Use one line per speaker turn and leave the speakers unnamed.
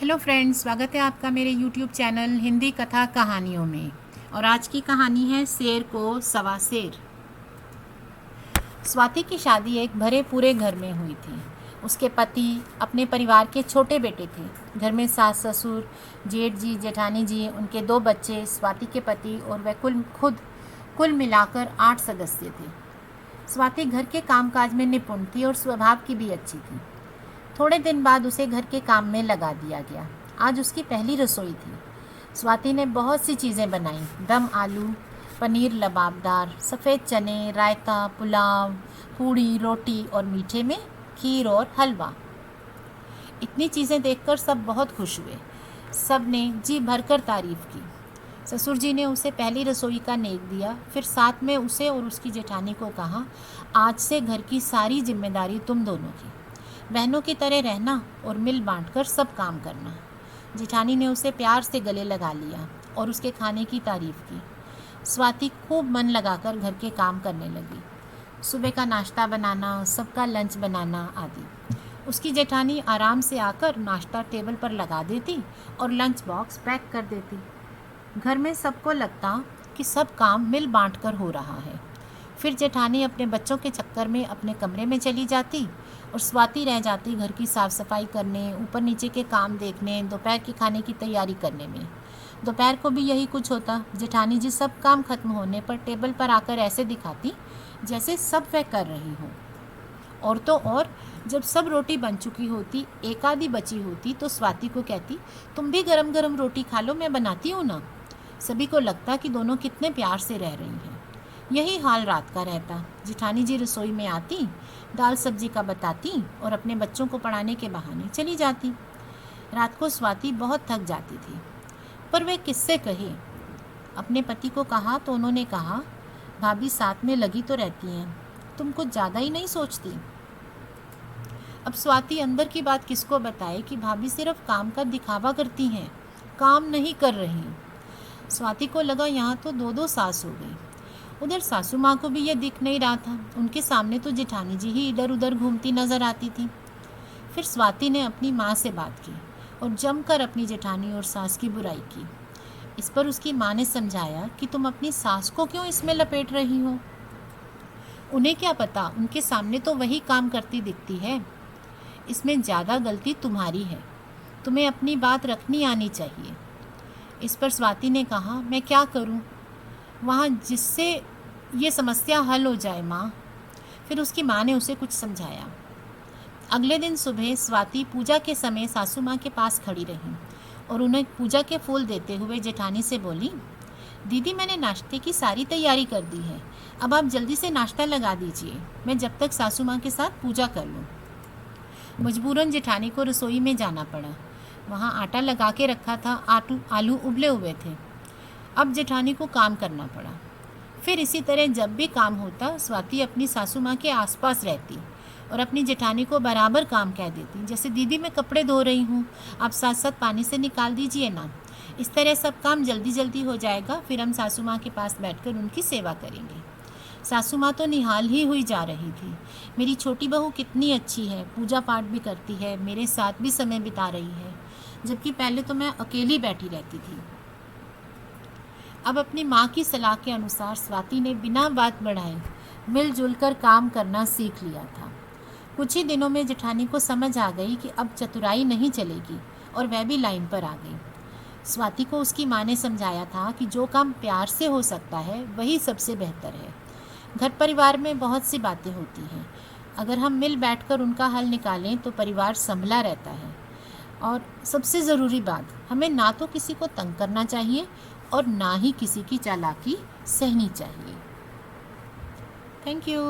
Hello friends, स्वागत है आपका मेरे यूट्यूब चैनल हिंदी कथा कहानियों में। और आज की कहानी है शेर को सवा शेर। स्वाति की शादी एक भरे पूरे घर में हुई थी। उसके पति अपने परिवार के छोटे बेटे थे। घर में सास ससुर, जेठ जी, जेठानी जी, उनके 2 बच्चे, स्वाति के पति और वह कुल मिलाकर 8 सदस्य थे। स्वाति घर के कामकाज में निपुण थी और स्वभाव की भी अच्छी थी। थोड़े दिन बाद उसे घर के काम में लगा दिया गया। आज उसकी पहली रसोई थी। स्वाति ने बहुत सी चीज़ें बनाई। दम आलू, पनीर लबाबदार, सफ़ेद चने, रायता, पुलाव, पूड़ी, रोटी और मीठे में खीर और हलवा। इतनी चीज़ें देखकर सब बहुत खुश हुए। सब ने जी भरकर तारीफ़ की। ससुर जी ने उसे पहली रसोई का नेक दिया। फिर साथ में उसे और उसकी जेठानी को कहा, आज से घर की सारी जिम्मेदारी तुम दोनों की। बहनों की तरह रहना और मिल बांटकर सब काम करना। जेठानी ने उसे प्यार से गले लगा लिया और उसके खाने की तारीफ़ की। स्वाति खूब मन लगाकर घर के काम करने लगी। सुबह का नाश्ता बनाना, सबका लंच बनाना आदि। उसकी जेठानी आराम से आकर नाश्ता टेबल पर लगा देती और लंच बॉक्स पैक कर देती। घर में सबको लगता कि सब काम मिल बांटकर हो रहा है। फिर जेठानी अपने बच्चों के चक्कर में अपने कमरे में चली जाती और स्वाति रह जाती घर की साफ़ सफाई करने, ऊपर नीचे के काम देखने, दोपहर के खाने की तैयारी करने में। दोपहर को भी यही कुछ होता। जेठानी जी सब काम खत्म होने पर टेबल पर आकर ऐसे दिखाती जैसे सब वह कर रही हो। और तो और जब सब रोटी बन चुकी होती, एक आधी बची होती, तो स्वाति को कहती, तुम भी गरम गरम रोटी खा लो, मैं बनाती हूँ ना। सभी को लगता कि दोनों कितने प्यार से रह रही हैं। यही हाल रात का रहता। जेठानी जी रसोई में आती, दाल सब्जी का बताती और अपने बच्चों को पढ़ाने के बहाने चली जाती। रात को स्वाति बहुत थक जाती थी, पर वह किससे कहे। अपने पति को कहा तो उन्होंने कहा, भाभी साथ में लगी तो रहती हैं, तुम कुछ ज़्यादा ही नहीं सोचती। अब स्वाति अंदर की बात किसको बताए कि भाभी सिर्फ काम का दिखावा करती हैं, काम नहीं कर रही। स्वाति को लगा यहाँ तो 2-2 सास हो गई। उधर सासू माँ को भी यह दिख नहीं रहा था। उनके सामने तो जेठानी जी ही इधर उधर घूमती नजर आती थी। फिर स्वाति ने अपनी माँ से बात की और जमकर अपनी जेठानी और सास की बुराई की। इस पर उसकी माँ ने समझाया कि तुम अपनी सास को क्यों इसमें लपेट रही हो। उन्हें क्या पता, उनके सामने तो वही काम करती दिखती है। इसमें ज़्यादा गलती तुम्हारी है, तुम्हें अपनी बात रखनी आनी चाहिए। इस पर स्वाति ने कहा, मैं क्या करूं वहाँ जिससे ये समस्या हल हो जाए माँ। फिर उसकी माँ ने उसे कुछ समझाया। अगले दिन सुबह स्वाति पूजा के समय सासू माँ के पास खड़ी रही और उन्हें पूजा के फूल देते हुए जेठानी से बोली, दीदी मैंने नाश्ते की सारी तैयारी कर दी है, अब आप जल्दी से नाश्ता लगा दीजिए, मैं जब तक सासू माँ के साथ पूजा कर लूँ। मजबूरन जेठानी को रसोई में जाना पड़ा। वहाँ आटा लगा के रखा था, आलू उबले हुए थे। अब जेठानी को काम करना पड़ा। फिर इसी तरह जब भी काम होता, स्वाति अपनी सासू माँ के आसपास रहती और अपनी जेठानी को बराबर काम कह देती, जैसे दीदी मैं कपड़े धो रही हूँ, आप साथ साथ पानी से निकाल दीजिए ना। इस तरह सब काम जल्दी जल्दी हो जाएगा, फिर हम सासू माँ के पास बैठकर उनकी सेवा करेंगे। सासू माँ तो निहाल ही हुई जा रही थी। मेरी छोटी बहू कितनी अच्छी है, पूजा पाठ भी करती है, मेरे साथ भी समय बिता रही है, जबकि पहले तो मैं अकेली बैठी रहती थी। अब अपनी माँ की सलाह के अनुसार स्वाति ने बिना बात बढ़ाए मिलजुल कर काम करना सीख लिया था। कुछ ही दिनों में जेठानी को समझ आ गई कि अब चतुराई नहीं चलेगी और वह भी लाइन पर आ गई। स्वाति को उसकी माँ ने समझाया था कि जो काम प्यार से हो सकता है वही सबसे बेहतर है। घर परिवार में बहुत सी बातें होती हैं, अगर हम मिल बैठकर उनका हल निकालें तो परिवार संभला रहता है। और सबसे ज़रूरी बात, हमें ना तो किसी को तंग करना चाहिए और ना ही किसी की चालाकी सहनी चाहिए। Thank you.